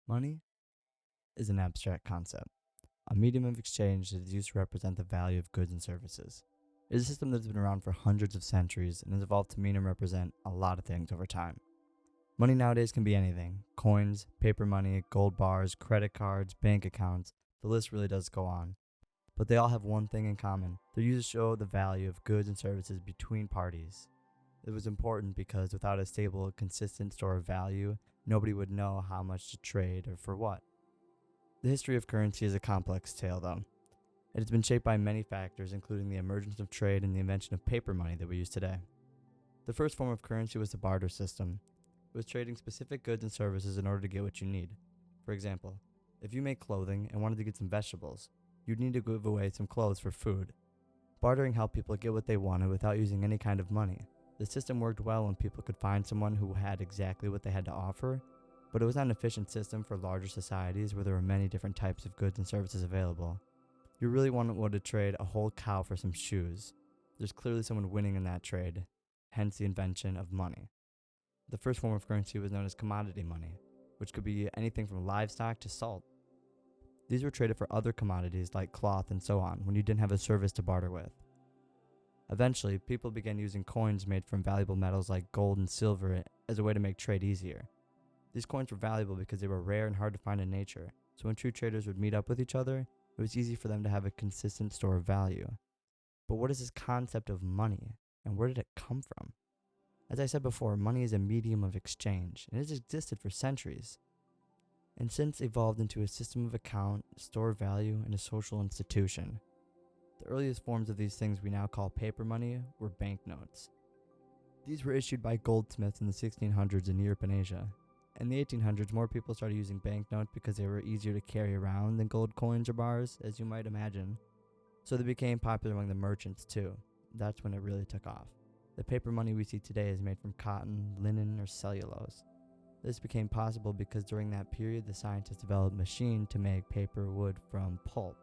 Money is an abstract concept, a medium of exchange that is used to represent the value of goods and services. It is a system that has been around for hundreds of centuries and has evolved to mean and represent a lot of things over time. Money nowadays can be anything: coins, paper money, gold bars, credit cards, bank accounts. The list really does go on. But they all have one thing in common: they're used to show the value of goods and services between parties. It was important because without a stable, consistent store of value, nobody would know how much to trade or for what. The history of currency is a complex tale, though. It has been shaped by many factors, including the emergence of trade and the invention of paper money that we use today. The first form of currency was the barter system. It was trading specific goods and services in order to get what you need. For example, if you make clothing and wanted to get some vegetables, you'd need to give away some clothes for food. Bartering helped people get what they wanted without using any kind of money. The system worked well when people could find someone who had exactly what they had to offer, but it was not an efficient system for larger societies where there were many different types of goods and services available. You really wouldn't to trade a whole cow for some shoes. There's clearly someone winning in that trade, hence the invention of money. The first form of currency was known as commodity money, which could be anything from livestock to salt. These were traded for other commodities like cloth and so on when you didn't have a service to barter with. Eventually, people began using coins made from valuable metals like gold and silver as a way to make trade easier. These coins were valuable because they were rare and hard to find in nature, so when true traders would meet up with each other, it was easy for them to have a consistent store of value. But what is this concept of money, and where did it come from? As I said before, money is a medium of exchange, and it has existed for centuries, and since evolved into a system of account, store of value, and a social institution. The earliest forms of these things we now call paper money were banknotes. These were issued by goldsmiths in the 1600s in Europe and Asia. In the 1800s, more people started using banknotes because they were easier to carry around than gold coins or bars, as you might imagine. So they became popular among the merchants too. That's when it really took off. The paper money we see today is made from cotton, linen, or cellulose. This became possible because during that period, the scientists developed a machine to make paper wood from pulp.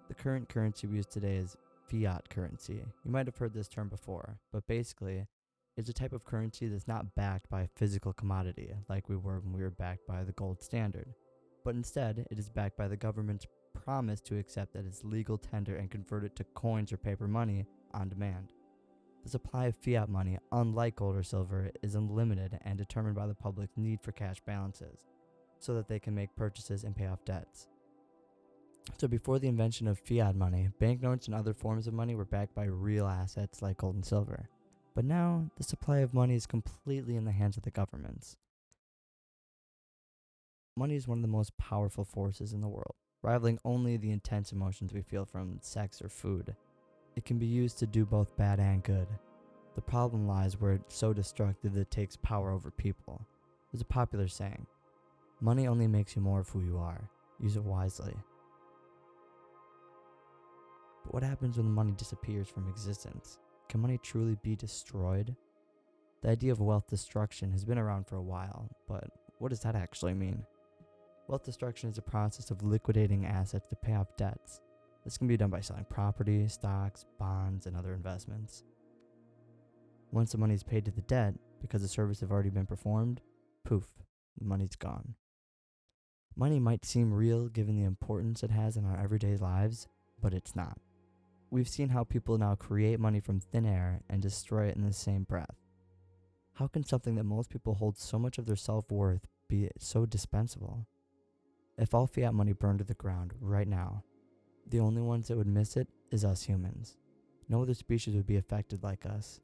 The current currency we use today is fiat currency. You might have heard this term before, but basically, it's a type of currency that's not backed by a physical commodity, like we were when we were backed by the gold standard. But instead, it is backed by the government's promise to accept that it's legal tender and convert it to coins or paper money on demand. The supply of fiat money, unlike gold or silver, is unlimited and determined by the public's need for cash balances, so that they can make purchases and pay off debts. So before the invention of fiat money, banknotes and other forms of money were backed by real assets like gold and silver. But now, the supply of money is completely in the hands of the governments. Money is one of the most powerful forces in the world, rivaling only the intense emotions we feel from sex or food. It can be used to do both bad and good. The problem lies where it's so destructive that it takes power over people. There's a popular saying: money only makes you more of who you are. Use it wisely. But what happens when money disappears from existence? Can money truly be destroyed? The idea of wealth destruction has been around for a while, but what does that actually mean? Wealth destruction is a process of liquidating assets to pay off debts. This can be done by selling property, stocks, bonds, and other investments. Once the money is paid to the debt, because the service has already been performed, poof, the money's gone. Money might seem real given the importance it has in our everyday lives, but it's not. We've seen how people now create money from thin air and destroy it in the same breath. How can something that most people hold so much of their self-worth be so dispensable? If all fiat money burned to the ground right now, the only ones that would miss it is us humans. No other species would be affected like us.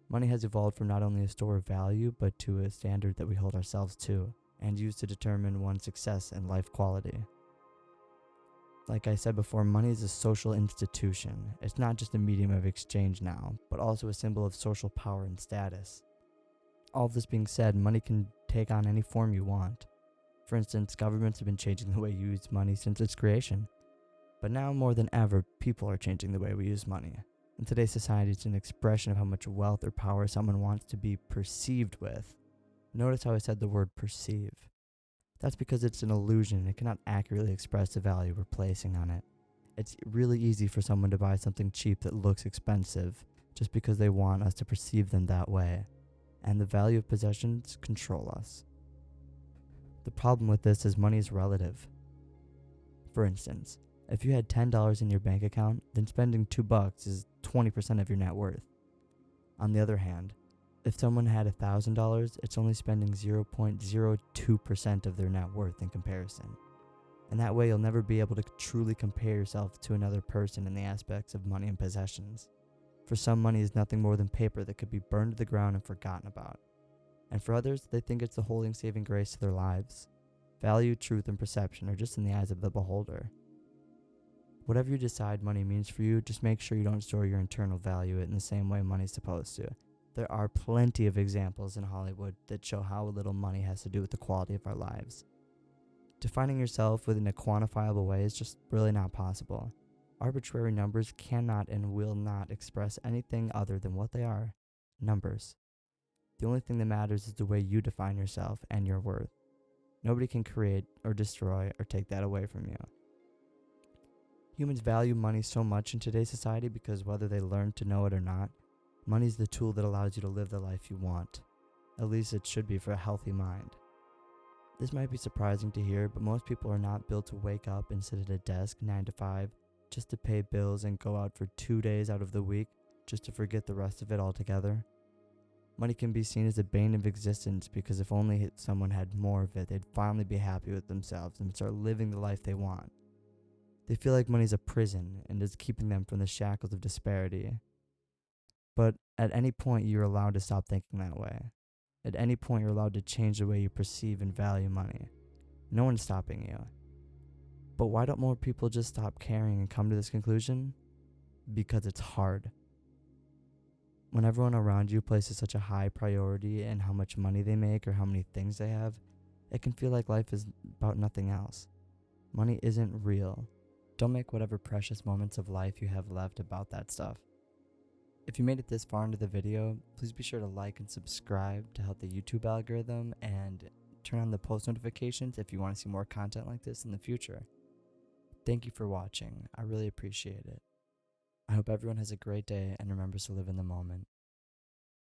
Money has evolved from not only a store of value, but to a standard that we hold ourselves to, and use to determine one's success and life quality. Like I said before, money is a social institution. It's not just a medium of exchange now, but also a symbol of social power and status. All of this being said, money can take on any form you want. For instance, governments have been changing the way you use money since its creation. But now more than ever, people are changing the way we use money. In today's society, it's an expression of how much wealth or power someone wants to be perceived with. Notice how I said the word perceive. That's because it's an illusion and it cannot accurately express the value we're placing on it. It's really easy for someone to buy something cheap that looks expensive just because they want us to perceive them that way. And the value of possessions control us. The problem with this is money is relative. For instance, if you had $10 in your bank account, then spending $2 is 20% of your net worth. On the other hand, if someone had $1,000, it's only spending 0.02% of their net worth in comparison. And that way you'll never be able to truly compare yourself to another person in the aspects of money and possessions. For some, money is nothing more than paper that could be burned to the ground and forgotten about. And for others, they think it's the holding saving grace to their lives. Value, truth, and perception are just in the eyes of the beholder. Whatever you decide money means for you, just make sure you don't store your internal value in the same way money's supposed to. There are plenty of examples in Hollywood that show how little money has to do with the quality of our lives. Defining yourself within a quantifiable way is just really not possible. Arbitrary numbers cannot and will not express anything other than what they are, numbers. The only thing that matters is the way you define yourself and your worth. Nobody can create or destroy or take that away from you. Humans value money so much in today's society because whether they learn to know it or not, money is the tool that allows you to live the life you want. At least it should be for a healthy mind. This might be surprising to hear, but most people are not built to wake up and sit at a desk 9 to 5 just to pay bills and go out for 2 days out of the week just to forget the rest of it altogether. Money can be seen as a bane of existence because if only someone had more of it, they'd finally be happy with themselves and start living the life they want. They feel like money's a prison and is keeping them from the shackles of disparity. But at any point, you're allowed to stop thinking that way. At any point, you're allowed to change the way you perceive and value money. No one's stopping you. But why don't more people just stop caring and come to this conclusion? Because it's hard. When everyone around you places such a high priority in how much money they make or how many things they have, it can feel like life is about nothing else. Money isn't real. Don't make whatever precious moments of life you have left about that stuff. If you made it this far into the video, please be sure to like and subscribe to help the YouTube algorithm and turn on the post notifications if you want to see more content like this in the future. Thank you for watching. I really appreciate it. I hope everyone has a great day and remembers to live in the moment.